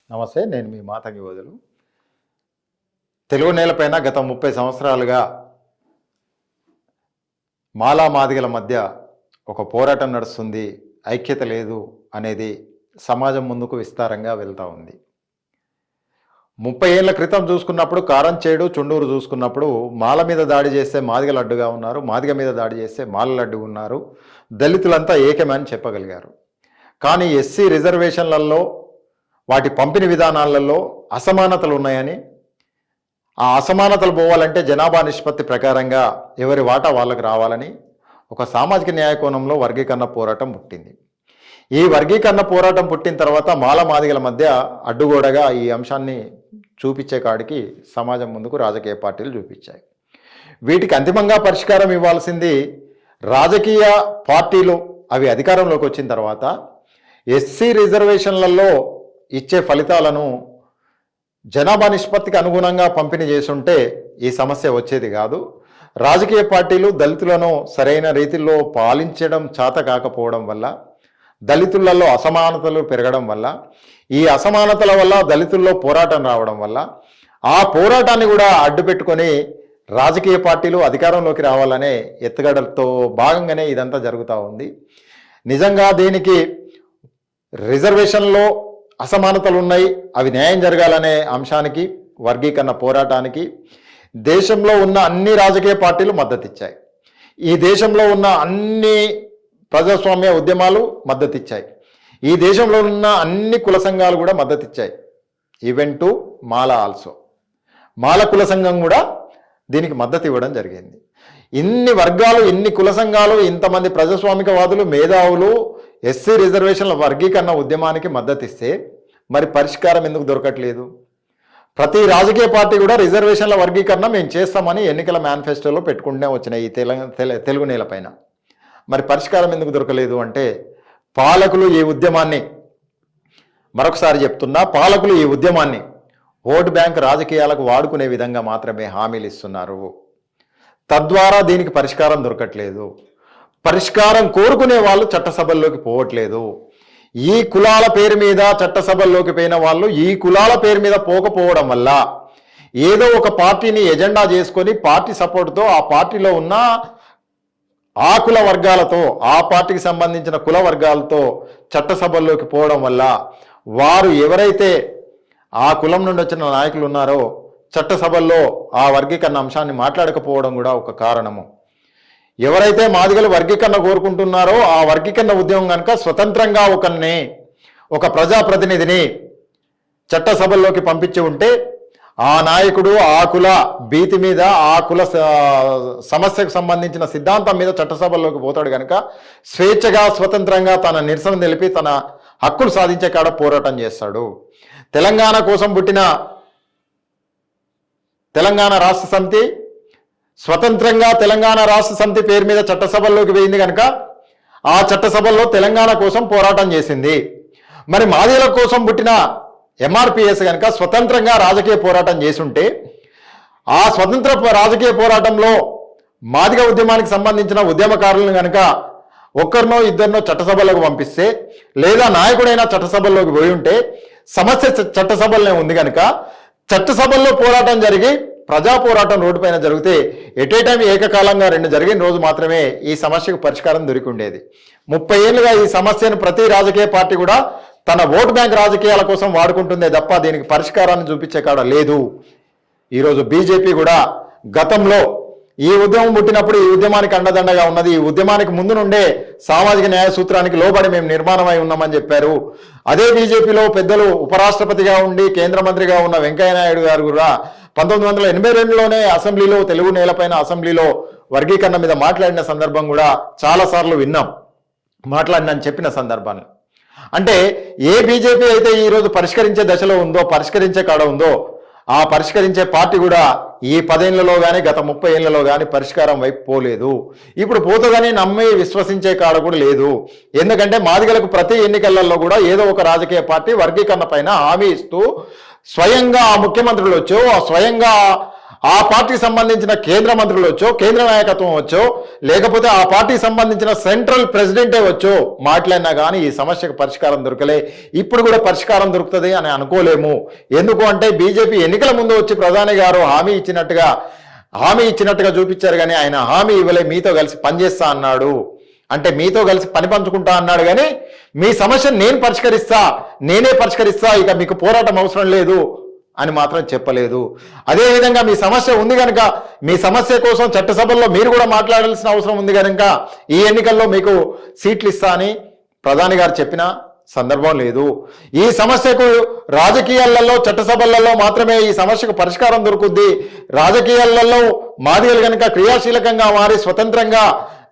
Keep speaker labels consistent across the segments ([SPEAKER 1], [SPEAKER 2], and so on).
[SPEAKER 1] నమస్తే, నేను మీ మాతంగి వదులు. తెలుగు నేలపైన గత 30 సంవత్సరాలుగా మాలా మాదిగల మధ్య ఒక పోరాటం నడుస్తుంది. ఐక్యత లేదు అనేది సమాజం ముందుకు విస్తారంగా వెళ్తూ ఉంది. 30 ఏళ్ల క్రితం చూసుకున్నప్పుడు కారంచేడు, చుండూరు చూసుకున్నప్పుడు మాల మీద దాడి చేస్తే మాదిగలు అడ్డుగా ఉన్నారు, మాదిగ మీద దాడి చేస్తే మాలలు అడ్డుగా ఉన్నారు, దళితులంతా ఏకమని చెప్పగలిగారు. కానీ ఎస్సీ రిజర్వేషన్లలో వాటి పంపిణీ విధానాలలో అసమానతలు ఉన్నాయని, ఆ అసమానతలు పోవాలంటే జనాభా నిష్పత్తి ప్రకారంగా ఎవరి వాటా వాళ్ళకి రావాలని ఒక సామాజిక న్యాయ కోణంలో వర్గీకరణ పోరాటం పుట్టింది. ఈ వర్గీకరణ పోరాటం పుట్టిన తర్వాత మాల మాదిగల మధ్య అడ్డుగోడగా ఈ అంశాన్ని చూపించే కాడికి సమాజం ముందుకు రాజకీయ పార్టీలు చూపించాయి. వీటికి అంతిమంగా పరిష్కారం ఇవ్వాల్సింది రాజకీయ పార్టీలు అవి అధికారంలోకి వచ్చిన తర్వాత ఎస్సీ రిజర్వేషన్లలో ఇచ్చే ఫలితాలను జనాభా నిష్పత్తికి అనుగుణంగా పంపిణీ చేసుంటే ఈ సమస్య వచ్చేది కాదు. రాజకీయ పార్టీలు దళితులను సరైన రీతిలో పాలించడం చేత కాకపోవడం వల్ల, దళితులలో అసమానతలు పెరగడం వల్ల, ఈ అసమానతల వల్ల దళితుల్లో పోరాటం రావడం వల్ల, ఆ పోరాటాన్ని కూడా అడ్డు పెట్టుకొని రాజకీయ పార్టీలు అధికారంలోకి రావాలనే ఎత్తుగడలతో భాగంగానే ఇదంతా జరుగుతూ ఉంది. నిజంగా దీనికి రిజర్వేషన్లో అసమానతలు ఉన్నాయి, అవి న్యాయం జరగాలనే అంశానికి, వర్గీకరణ పోరాటానికి దేశంలో ఉన్న అన్ని రాజకీయ పార్టీలు మద్దతిచ్చాయి. ఈ దేశంలో ఉన్న అన్ని ప్రజాస్వామ్య ఉద్యమాలు మద్దతిచ్చాయి. ఈ దేశంలో ఉన్న అన్ని కుల సంఘాలు కూడా మద్దతిచ్చాయి. ఈవెన్ టు మాల ఆల్సో, మాల కుల సంఘం కూడా దీనికి మద్దతు ఇవ్వడం జరిగింది. ఇన్ని వర్గాలు, ఇన్ని కుల సంఘాలు, ఇంతమంది ప్రజాస్వామికవాదులు, మేధావులు ఎస్సీ రిజర్వేషన్ల వర్గీకరణ ఉద్యమానికి మద్దతిస్తే మరి పరిష్కారం ఎందుకు దొరకట్లేదు? ప్రతి రాజకీయ పార్టీ కూడా రిజర్వేషన్ల వర్గీకరణ మేము చేస్తామని ఎన్నికల మేనిఫెస్టోలో పెట్టుకుంటూనే వచ్చినాయి ఈ తెలుగు నేలపైన. మరి పరిష్కారం ఎందుకు దొరకలేదు అంటే, పాలకులు ఈ ఉద్యమాన్ని, మరొకసారి చెప్తున్నా, పాలకులు ఈ ఉద్యమాన్ని ఓటు బ్యాంక్ రాజకీయాలకు వాడుకునే విధంగా మాత్రమే హామీలు ఇస్తున్నారు. తద్వారా దీనికి పరిష్కారం దొరకట్లేదు. పరిష్కారం కోరుకునే వాళ్ళు చట్టసభల్లోకి పోవట్లేదు. ఈ కులాల పేరు మీద చట్టసభల్లోకి పోయిన వాళ్ళు ఈ కులాల పేరు మీద పోకపోవడం వల్ల ఏదో ఒక పార్టీని ఎజెండా చేసుకొని పార్టీ సపోర్టుతో ఆ పార్టీలో ఉన్న ఆ కుల వర్గాలతో, ఆ పార్టీకి సంబంధించిన కుల వర్గాలతో చట్టసభల్లోకి పోవడం వల్ల వారు ఎవరైతే ఆ కులం నుండి వచ్చిన నాయకులు ఉన్నారో చట్టసభల్లో ఆ వర్గీకరణ అంశాన్ని మాట్లాడకపోవడం కూడా ఒక కారణము. ఎవరైతే మాదిగలు వర్గీకరణ కోరుకుంటున్నారో ఆ వర్గీకరణ ఉద్యమం కనుక స్వతంత్రంగా ఒక ప్రజాప్రతినిధిని చట్టసభల్లోకి పంపించి ఉంటే ఆ నాయకుడు ఆ కుల భీతి మీద, ఆ కుల సమస్యకు సంబంధించిన సిద్ధాంతం మీద చట్టసభల్లోకి పోతాడు కనుక స్వేచ్ఛగా, స్వతంత్రంగా తన నిరసన తెలిపి తన హక్కులు సాధించే కాడ పోరాటం చేస్తాడు. తెలంగాణ కోసం పుట్టిన తెలంగాణ రాష్ట్ర సమితి స్వతంత్రంగా తెలంగాణ రాష్ట్ర సమితి పేరు మీద చట్టసభల్లోకి పోయింది కనుక ఆ చట్టసభల్లో తెలంగాణ కోసం పోరాటం చేసింది. మరి మాదిగల కోసం పుట్టిన ఎంఆర్పిఎస్ కనుక స్వతంత్రంగా రాజకీయ పోరాటం చేసుంటే ఆ స్వతంత్ర రాజకీయ పోరాటంలో మాదిగ ఉద్యమానికి సంబంధించిన ఉద్యమకారులను కనుక ఒక్కరినో ఇద్దరినో చట్టసభల్లోకి పంపిస్తే, లేదా నాయకుడైనా చట్టసభల్లోకి పోయి ఉంటే సమస్య చట్టసభలనే ఉంది కనుక చట్టసభల్లో పోరాటం జరిగి ప్రజా పోరాటం రోడ్డు పైన జరిగితే ఎట్ ఏ టైం ఏకకాలంగా 2 జరిగిన రోజు మాత్రమే ఈ సమస్యకు పరిష్కారం దొరికి ఉండేది. 30 ఏళ్ళుగా ఈ సమస్యను ప్రతి రాజకీయ పార్టీ కూడా తన ఓటు బ్యాంక్ రాజకీయాల కోసం వాడుకుంటుందే తప్ప దీనికి పరిష్కారాన్ని చూపించే కాడ లేదు. ఈరోజు బీజేపీ కూడా గతంలో ఈ ఉద్యమం పుట్టినప్పుడు ఈ ఉద్యమానికి అండదండగా ఉన్నది. ఈ ఉద్యమానికి ముందు నుండే సామాజిక న్యాయ సూత్రానికి లోబడి మేము నిర్మాణమై ఉన్నామని చెప్పారు. అదే బీజేపీలో పెద్దలు ఉపరాష్ట్రపతిగా ఉండి కేంద్ర మంత్రిగా ఉన్న వెంకయ్యనాయుడు గారు కూడా 1982లోనే అసెంబ్లీలో, తెలుగు నేలపైన అసెంబ్లీలో వర్గీకరణ మీద మాట్లాడిన సందర్భం కూడా చాలాసార్లు విన్నాం. మాట్లాడినని చెప్పిన సందర్భాన్ని అంటే ఏ బీజేపీ అయితే ఈరోజు పరిష్కరించే దశలో ఉందో, పరిష్కరించే కాడ ఉందో, ఆ పరిష్కరించే పార్టీ కూడా ఈ 10 ఏళ్లలో కానీ గత 30 ఏళ్లలో కానీ పరిష్కారం వైపు పోలేదు. ఇప్పుడు పోతుందని నమ్మి విశ్వసించే కాడ కూడా లేదు. ఎందుకంటే మాదిగలకు ప్రతి ఎన్నికలలో కూడా ఏదో ఒక రాజకీయ పార్టీ వర్గీకరణ పైన హామీ ఇస్తూ స్వయంగా ఆ ముఖ్యమంత్రులు వచ్చో, స్వయంగా ఆ పార్టీకి సంబంధించిన కేంద్ర మంత్రులు వచ్చో, కేంద్ర నాయకత్వం వచ్చో, లేకపోతే ఆ పార్టీకి సంబంధించిన సెంట్రల్ ప్రెసిడెంటే వచ్చో మాట్లాడినా కానీ ఈ సమస్యకు పరిష్కారం దొరకలే. ఇప్పుడు కూడా పరిష్కారం దొరుకుతుంది అని అనుకోలేము. ఎందుకు అంటే బీజేపీ ఎన్నికల ముందు వచ్చి ప్రధాని గారు హామీ ఇచ్చినట్టుగా చూపించారు, కానీ ఆయన హామీ ఇవ్వలే. మీతో కలిసి పనిచేస్తా అన్నాడు, అంటే మీతో కలిసి పని పంచుకుంటా అన్నాడు, కానీ మీ సమస్యను నేనే పరిష్కరిస్తా, ఇక మీకు పోరాటం అవసరం లేదు అని మాత్రం చెప్పలేదు. అదేవిధంగా మీ సమస్య ఉంది కనుక మీ సమస్య కోసం చట్టసభల్లో మీరు కూడా మాట్లాడాల్సిన అవసరం ఉంది కనుక ఈ ఎన్నికల్లో మీకు సీట్లు ఇస్తా అని ప్రధాని గారు చెప్పిన సందర్భం లేదు. ఈ సమస్యకు రాజకీయాలలో, చట్టసభలలో మాత్రమే ఈ సమస్యకు పరిష్కారం దొరుకుద్ది. రాజకీయాలలో మాదిగలు కనుక క్రియాశీలకంగా మారి స్వతంత్రంగా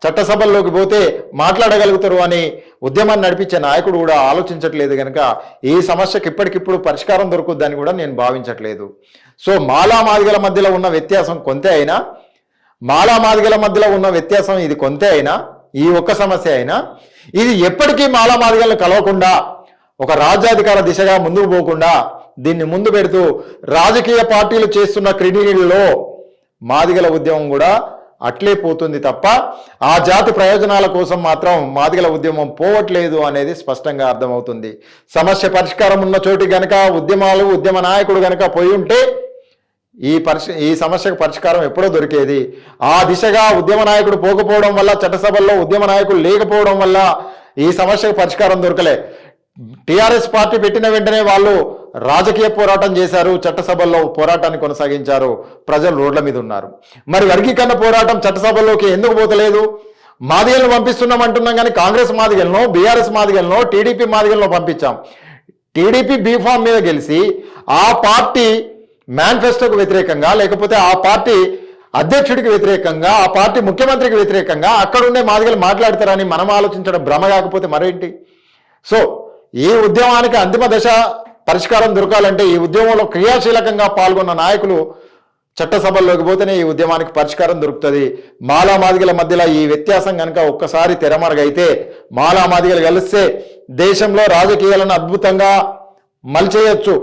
[SPEAKER 1] చట్టసభల్లోకి పోతే మాట్లాడగలుగుతారు అని ఉద్యమాన్ని నడిపించే నాయకుడు కూడా ఆలోచించట్లేదు కనుక ఈ సమస్యకు ఇప్పటికిప్పుడు పరిష్కారం దొరుకుద్దని కూడా నేను భావించట్లేదు. సో మాదిగల మధ్యలో ఉన్న వ్యత్యాసం కొంతే అయినా, మాదిగల మధ్యలో ఉన్న వ్యత్యాసం ఇది కొంతే అయినా, ఈ ఒక్క సమస్య అయినా, ఇది ఎప్పటికీ మాదిగలను కలవకుండా ఒక రాజ్యాధికార దిశగా ముందుకు పోకుండా దీన్ని ముందు పెడుతూ రాజకీయ పార్టీలు చేస్తున్న క్రిమినల్లో మాదిగల ఉద్యమం కూడా అట్లే పోతుంది తప్ప ఆ జాతి ప్రయోజనాల కోసం మాత్రం మాదిగల ఉద్యమం పోవట్లేదు అనేది స్పష్టంగా అర్థమవుతుంది. సమస్య పరిష్కారం ఉన్న చోటి గనక ఉద్యమ నాయకుడు గనక పోయి ఉంటే ఈ సమస్యకు పరిష్కారం ఎప్పుడో దొరికేది. ఆ దిశగా ఉద్యమ నాయకుడు పోకపోవడం వల్ల, చట్టసభల్లో ఉద్యమ నాయకులు లేకపోవడం వల్ల ఈ సమస్యకు పరిష్కారం దొరకలే. టిఆర్ఎస్ పార్టీ పెట్టిన వెంటనే వాళ్ళు రాజకీయ పోరాటం చేశారు, చట్టసభల్లో పోరాటాన్ని కొనసాగించారు, ప్రజలు రోడ్ల మీద ఉన్నారు. మరి వర్గీకరణ పోరాటం చట్టసభల్లోకి ఎందుకు పోతలేదు? మాదిగలను పంపిస్తున్నాం అంటున్నాం, కానీ కాంగ్రెస్ మాదిగలను, బీఆర్ఎస్ మాదిగలను, టీడీపీ మాదిగలను పంపించాం. టీడీపీ బీఫామ్ మీద గెలిచి ఆ పార్టీ మేనిఫెస్టోకు వ్యతిరేకంగా, లేకపోతే ఆ పార్టీ అధ్యక్షుడికి వ్యతిరేకంగా, ఆ పార్టీ ముఖ్యమంత్రికి వ్యతిరేకంగా అక్కడుండే మాదిగలు మాట్లాడతారని మనం ఆలోచించడం భ్రమ కాకపోతే మరేంటి? సో ఈ ఉద్యమానికి అంతిమ దశ పరిష్కారం దొరకాలంటే ఈ ఉద్యమంలో క్రియాశీలకంగా పాల్గొన్న నాయకులు చట్టసభల్లోకి పోతేనే ఈ ఉద్యమానికి పరిష్కారం దొరుకుతుంది. మాదిగల మధ్యలో ఈ వ్యత్యాసం కనుక ఒక్కసారి తెరమరుగైతే, మాదిగలు కలిస్తే దేశంలో రాజకీయాలను అద్భుతంగా మలిచేయచ్చు.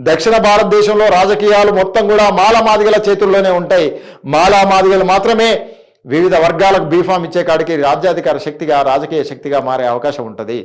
[SPEAKER 1] దక్షిణ భారతదేశంలో రాజకీయాలు మొత్తం కూడా మాదిగల చేతుల్లోనే ఉంటాయి. మాదిగలు మాత్రమే వివిధ వర్గాలకు బీఫామ్ ఇచ్చే కాడికి రాజ్యాధికార శక్తిగా, రాజకీయ శక్తిగా మారే అవకాశం ఉంటుంది.